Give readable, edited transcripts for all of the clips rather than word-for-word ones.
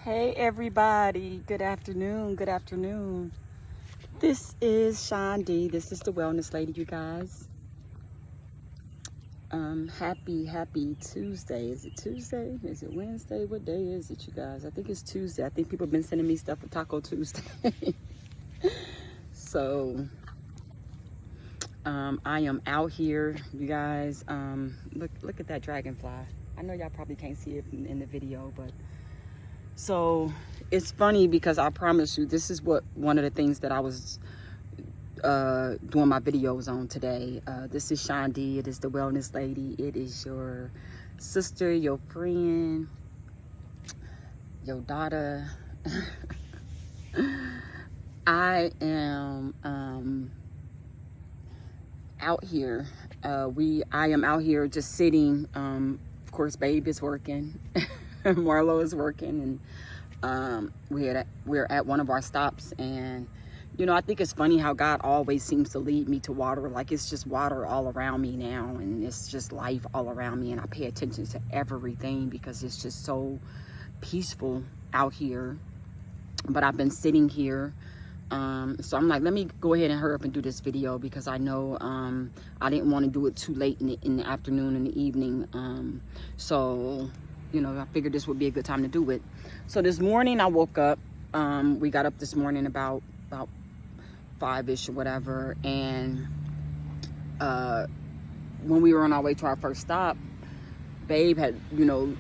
Hey everybody, good afternoon, good afternoon. This is Shandi. This is the Wellness Lady, you guys. Happy Tuesday. Is it Tuesday? Is it Wednesday? What day is it, you guys? I think it's Tuesday. I think people have been sending me stuff for Taco Tuesday. So, I am out here, you guys. Look at that dragonfly. I know y'all probably can't see it in the video, but so it's funny because I promise you, this is one of the things that I was doing my videos on today. This is Shandi. It is the Wellness Lady. It is your sister, your friend, your daughter. I am out here. I am out here just sitting. Of course, Babe is working. Marlo is working, and we're at one of our stops. And you know, I think it's funny how God always seems to lead me to water. Like, it's just water all around me now, and it's just life all around me, and I pay attention to everything because it's just so peaceful out here. But I've been sitting here, so I'm like, let me go ahead and hurry up and do this video because I know I didn't want to do it too late in the afternoon and the evening. So you know, I figured this would be a good time to do it. So this morning I woke up. We got up this morning about 5-ish or whatever, and when we were on our way to our first stop, Babe had, you know,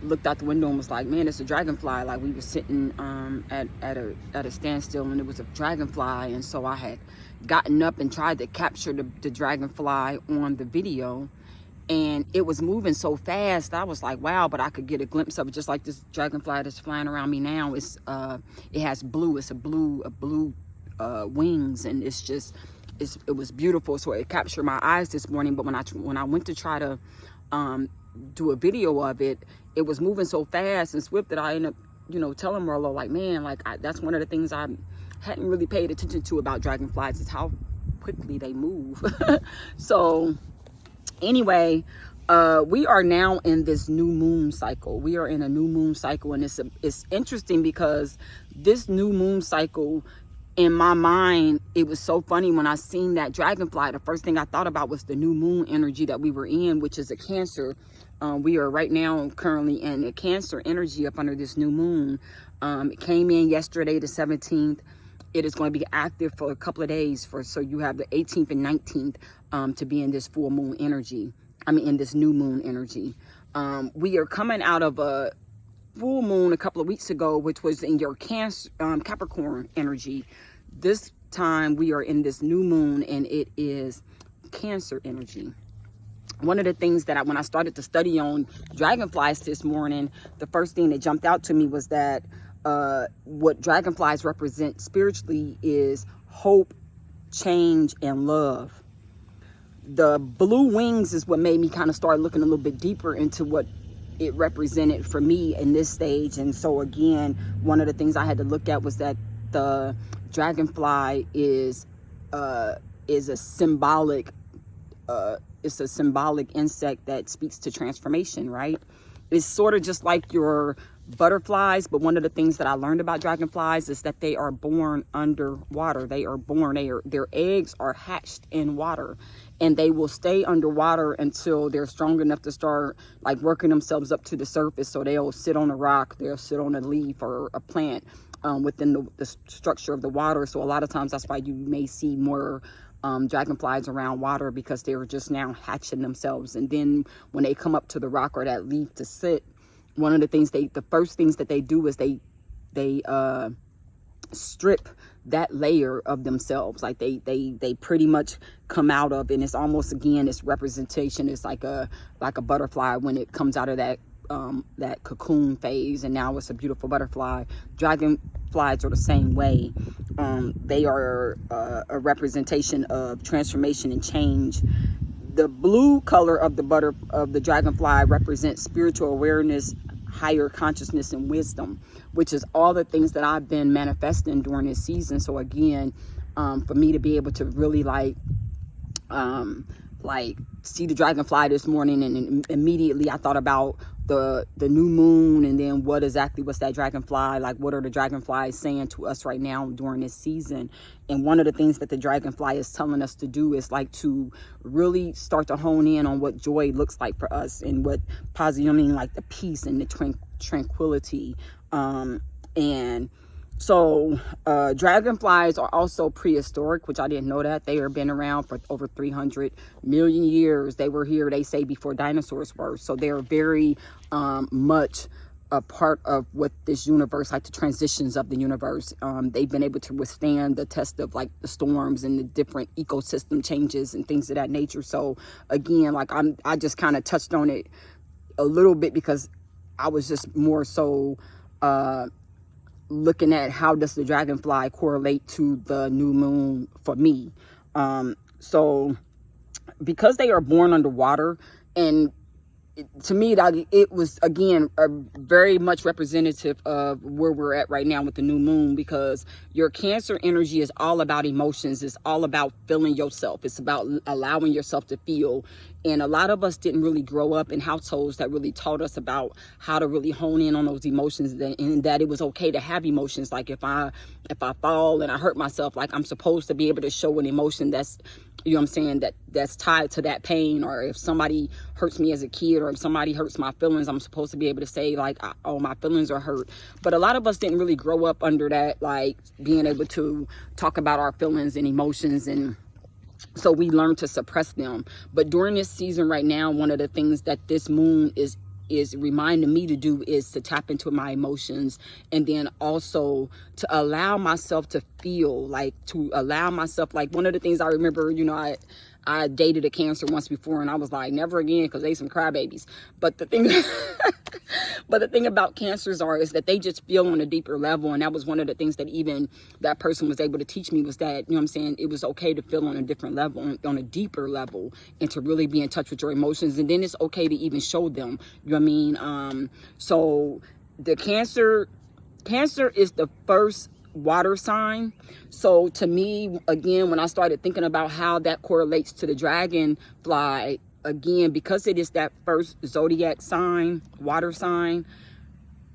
looked out the window and was like, man, it's a dragonfly. Like, we were sitting at a standstill, and it was a dragonfly. And so I had gotten up and tried to capture the dragonfly on the video, and it was moving so fast. I was like, wow, but I could get a glimpse of it, just like this dragonfly that's flying around me now. It's it has blue. It's a blue wings, and it's just it was beautiful. So it captured my eyes this morning. But when I went to try to do a video of it, it was moving so fast and swift that I ended up, you know, telling Marlo, like, man, like that's one of the things I hadn't really paid attention to about dragonflies, is how quickly they move. So anyway, we are now in this new moon cycle. We are in a new moon cycle, and it's interesting because this new moon cycle, in my mind, it was so funny when I seen that dragonfly. The first thing I thought about was the new moon energy that we were in, which is a Cancer. We are right now currently in a Cancer energy up under this new moon. It came in yesterday, the 17th. It is going to be active for a couple of days. So you have the 18th and 19th to be in this full moon energy. I mean, in this new moon energy. We are coming out of a full moon a couple of weeks ago, which was in your Cancer, Capricorn energy. This time we are in this new moon, and it is Cancer energy. One of the things that when I started to study on dragonflies this morning, the first thing that jumped out to me was that what dragonflies represent spiritually is hope, change, and love. The blue wings is what made me kind of start looking a little bit deeper into what it represented for me in this stage. And so again, one of the things I had to look at was that the dragonfly is a symbolic it's a symbolic insect that speaks to transformation, right? It's sort of just like your butterflies, but one of the things that I learned about dragonflies is that they are born underwater. Their eggs are hatched in water, and they will stay underwater until they're strong enough to start like working themselves up to the surface. So they'll sit on a rock, they'll sit on a leaf or a plant within the structure of the water. So a lot of times that's why you may see more dragonflies around water, because they're just now hatching themselves. And then when they come up to the rock or that leaf to sit, one of the first things that they do is they strip that layer of themselves. Like they pretty much come out of, and it's almost, again, this representation is like a butterfly when it comes out of that cocoon phase, and now it's a beautiful butterfly. Dragonflies are the same way. They are a representation of transformation and change. The blue color of the dragonfly represents spiritual awareness, higher consciousness, and wisdom, which is all the things that I've been manifesting during this season. So again, for me to be able to really like see the dragonfly this morning, and immediately I thought about the new moon, and then what's that dragonfly, like what are the dragonflies saying to us right now during this season. And one of the things that the dragonfly is telling us to do is like to really start to hone in on what joy looks like for us, and what positive, I mean, like the peace and the tranquility. And so dragonflies are also prehistoric, which I didn't know that. They have been around for over 300 million years. They were here, they say, before dinosaurs were. So they're very much a part of what this universe, like the transitions of the universe. They've been able to withstand the test of like the storms and the different ecosystem changes and things of that nature. So again, like I just kind of touched on it a little bit because I was just more so looking at how does the dragonfly correlate to the new moon for me. So because they are born underwater, and to me that it was again very much representative of where we're at right now with the new moon, because your Cancer energy is all about emotions. It's all about feeling yourself. It's about allowing yourself to feel. And a lot of us didn't really grow up in households that really taught us about how to really hone in on those emotions, and that it was okay to have emotions. Like if I fall and I hurt myself, like I'm supposed to be able to show an emotion that's, you know what I'm saying, that's tied to that pain. Or if somebody hurts me as a kid, or if somebody hurts my feelings, I'm supposed to be able to say like, oh, my feelings are hurt. But a lot of us didn't really grow up under that, like being able to talk about our feelings and emotions, and so we learn to suppress them. But during this season right now, one of the things that this moon is reminding me to do is to tap into my emotions, and then also to allow myself to feel, like to allow myself, like one of the things I remember, you know, I dated a Cancer once before, and I was like, never again, because they some crybabies. But the thing but the thing about Cancers is that they just feel on a deeper level. And that was one of the things that even that person was able to teach me, was that, you know what I'm saying, it was okay to feel on a different level, on a deeper level, and to really be in touch with your emotions. And then it's okay to even show them, you know what I mean? So the Cancer is the first water sign. So to me, again, when I started thinking about how that correlates to the dragonfly, again, because it is that first zodiac sign, water sign,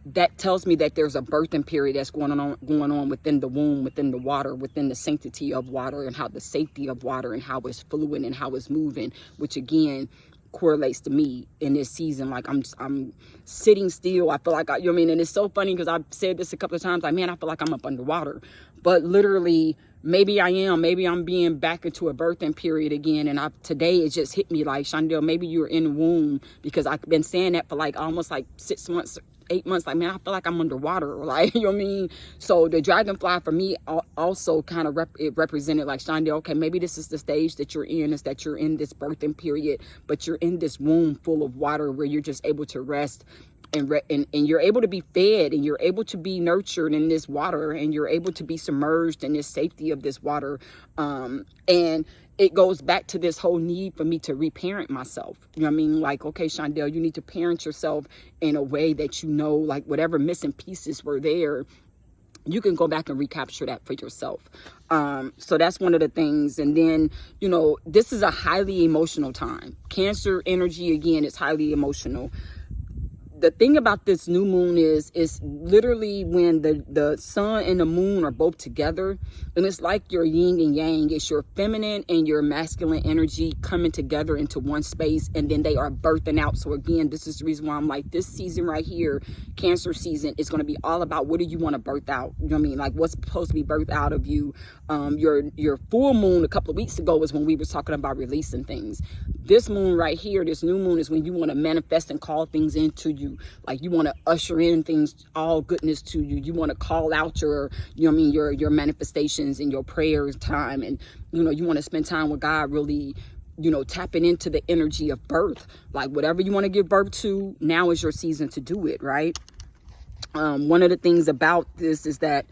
that tells me that there's a birthing period that's going on within the womb, within the water, within the sanctity of water, and how the safety of water, and how it's fluid and how it's moving, which again correlates to me in this season. Like I'm sitting still. I feel like you know what I mean? And it's so funny because I've said this a couple of times, like, man, I feel like I'm up underwater. But literally, maybe I am. Maybe I'm being back into a birthing period again. And today it just hit me like, Shondell, maybe you're in the womb, because I've been saying that for like almost like 6 months, 8 months. Like, man, I feel like I'm underwater. Like, you know what I mean? So the dragonfly for me also kind of it represented like, Shondell, okay, maybe this is the stage that you're in, is that you're in this birthing period, but you're in this womb full of water where you're just able to rest and you're able to be fed, and you're able to be nurtured in this water, and you're able to be submerged in this safety of this water. And it goes back to this whole need for me to reparent myself. You know what I mean? Like, okay, Shondell, you need to parent yourself in a way that, you know, like whatever missing pieces were there, you can go back and recapture that for yourself. So that's one of the things. And then, you know, this is a highly emotional time. Cancer energy, again, is highly emotional. The thing about this new moon is literally when the sun and the moon are both together, and it's like your yin and yang. It's your feminine and your masculine energy coming together into one space, and then they are birthing out. So again, this is the reason why I'm like, this season right here, Cancer season, is going to be all about what do you want to birth out? You know what I mean? Like, what's supposed to be birthed out of you? Your full moon a couple of weeks ago was when we were talking about releasing things. This moon right here, this new moon, is when you want to manifest and call things into you. Like, you want to usher in things, all goodness to you. You want to call out your, you know what I mean, your manifestations and your prayers time. And, you know, you want to spend time with God, really, you know, tapping into the energy of birth. Like, whatever you want to give birth to, now is your season to do it, right? One of the things about this is that,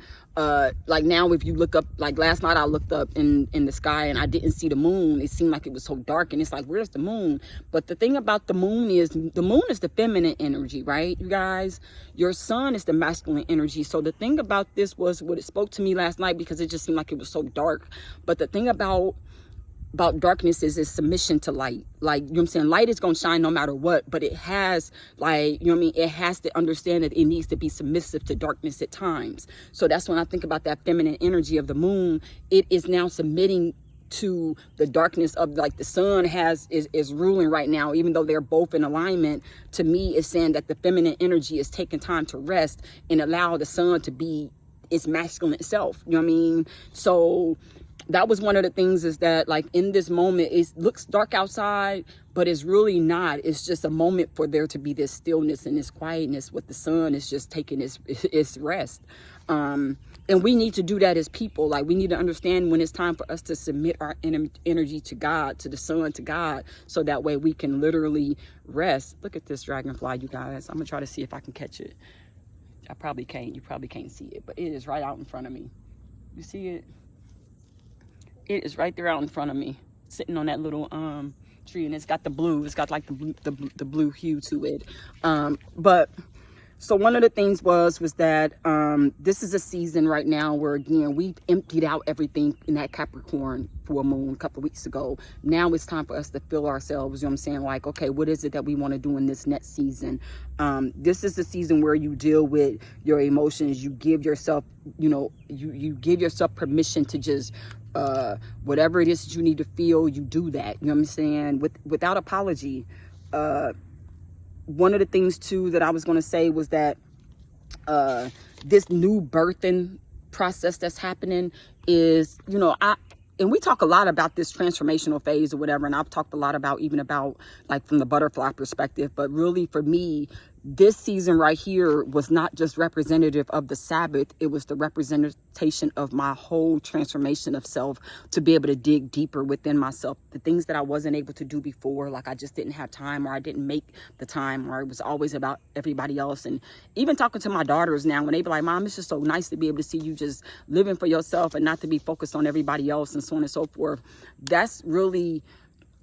like now, if you look up, like last night I looked up in the sky and I didn't see the moon. It seemed like it was so dark, and it's like, where's the moon? But the thing about the moon is the feminine energy, right, you guys? Your sun is the masculine energy. So the thing about this was what it spoke to me last night, because it just seemed like it was so dark. But the thing about about darkness is submission to light. Like, you know what I'm saying? Light is going to shine no matter what, but it has, like, you know what I mean? It has to understand that it needs to be submissive to darkness at times. So that's when I think about that feminine energy of the moon. It is now submitting to the darkness of, like, the sun is ruling right now, even though they're both in alignment. To me, it's saying that the feminine energy is taking time to rest and allow the sun to be its masculine self. You know what I mean? So that was one of the things, is that, like, in this moment, it looks dark outside, but it's really not. It's just a moment for there to be this stillness and this quietness with the sun is just taking its rest. And we need to do that as people. Like, we need to understand when it's time for us to submit our energy to God, to the sun, to God, so that way we can literally rest. Look at this dragonfly, you guys. I'm gonna try to see if I can catch it. I probably can't. You probably can't see it, but it is right out in front of me. You see it? It is right there out in front of me, sitting on that little tree, and it's got the blue. It's got like the blue hue to it. But so one of the things was that this is a season right now where, again, we've emptied out everything in that Capricorn full moon a couple of weeks ago. Now it's time for us to feel ourselves, you know what I'm saying? Like, okay, what is it that we want to do in this next season? This is the season where you deal with your emotions. You give yourself, you know, you give yourself permission to just, whatever it is that you need to feel, you do that, you know what I'm saying? Without apology. One of the things too that I was going to say was that this new birthing process that's happening is, you know, and we talk a lot about this transformational phase or whatever, and I've talked a lot about, even about, like, from the butterfly perspective, but really for me, this season right here was not just representative of the Sabbath. It was the representation of my whole transformation of self, to be able to dig deeper within myself. The things that I wasn't able to do before, like I just didn't have time, or I didn't make the time, or it was always about everybody else. And even talking to my daughters now, when they be like, Mom, it's just so nice to be able to see you just living for yourself and not to be focused on everybody else, and so on and so forth. That's really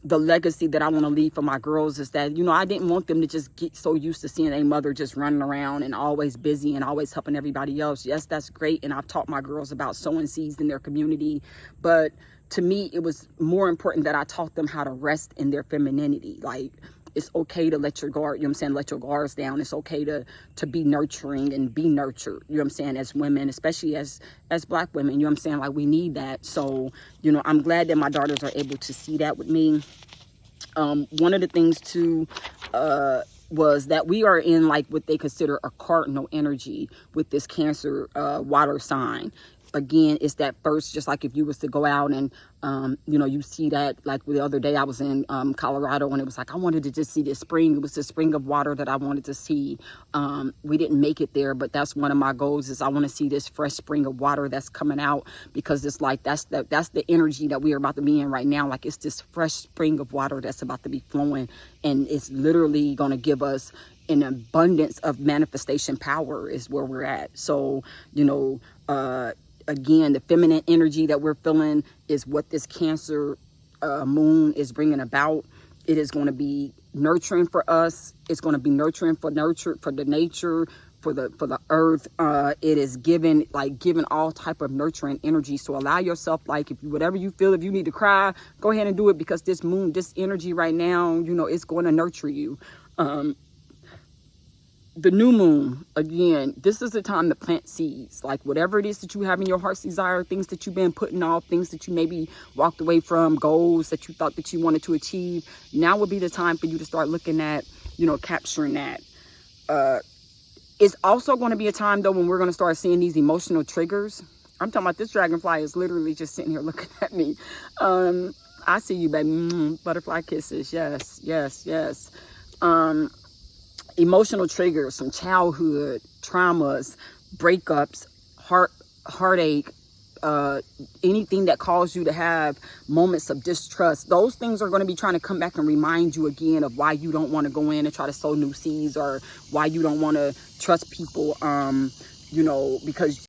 the legacy that I want to leave for my girls, is that, you know, I didn't want them to just get so used to seeing their mother just running around and always busy and always helping everybody else. Yes, that's great. And I've taught my girls about sowing seeds in their community. But to me, it was more important that I taught them how to rest in their femininity. Like, it's okay to let your guard, you know what I'm saying, let your guards down. It's okay to be nurturing and be nurtured, you know what I'm saying, as women, especially as Black women, you know what I'm saying, like, we need that. So, you know, I'm glad that my daughters are able to see that with me. One of the things too was that we are in, like, what they consider a cardinal energy with this Cancer water sign. Again, it's that first, just like if you was to go out and, you know, you see that, like the other day I was in Colorado, and it was like, I wanted to just see this spring. It was the spring of water that I wanted to see. We didn't make it there, but that's one of my goals, is I want to see this fresh spring of water that's coming out, because it's like, that's the energy that we are about to be in right now. Like, it's this fresh spring of water that's about to be flowing, and it's literally going to give us an abundance of manifestation power, is where we're at. So, you know, again, the feminine energy that we're feeling is what this Cancer moon is bringing about. It is going to be nurturing for us. It's going to be nurturing for the nature, for the earth. It is giving all type of nurturing energy. So allow yourself, like, whatever you feel, if you need to cry, go ahead and do it, because this moon, this energy right now, you know, it's going to nurture you. The new moon, again, this is the time to plant seeds. Like, whatever it is that you have in your heart's desire, things that you've been putting off, things that you maybe walked away from, goals that you thought that you wanted to achieve, now would be the time for you to start looking at, you know, capturing that. It's also going to be a time, though, when we're going to start seeing these emotional triggers. I'm talking about, this dragonfly is literally just sitting here looking at me. I see you, baby. Butterfly kisses. Yes, yes, yes. Emotional triggers from childhood, traumas, breakups, heartache, anything that caused you to have moments of distrust. Those things are going to be trying to come back and remind you again of why you don't want to go in and try to sow new seeds, or why you don't want to trust people, you know, because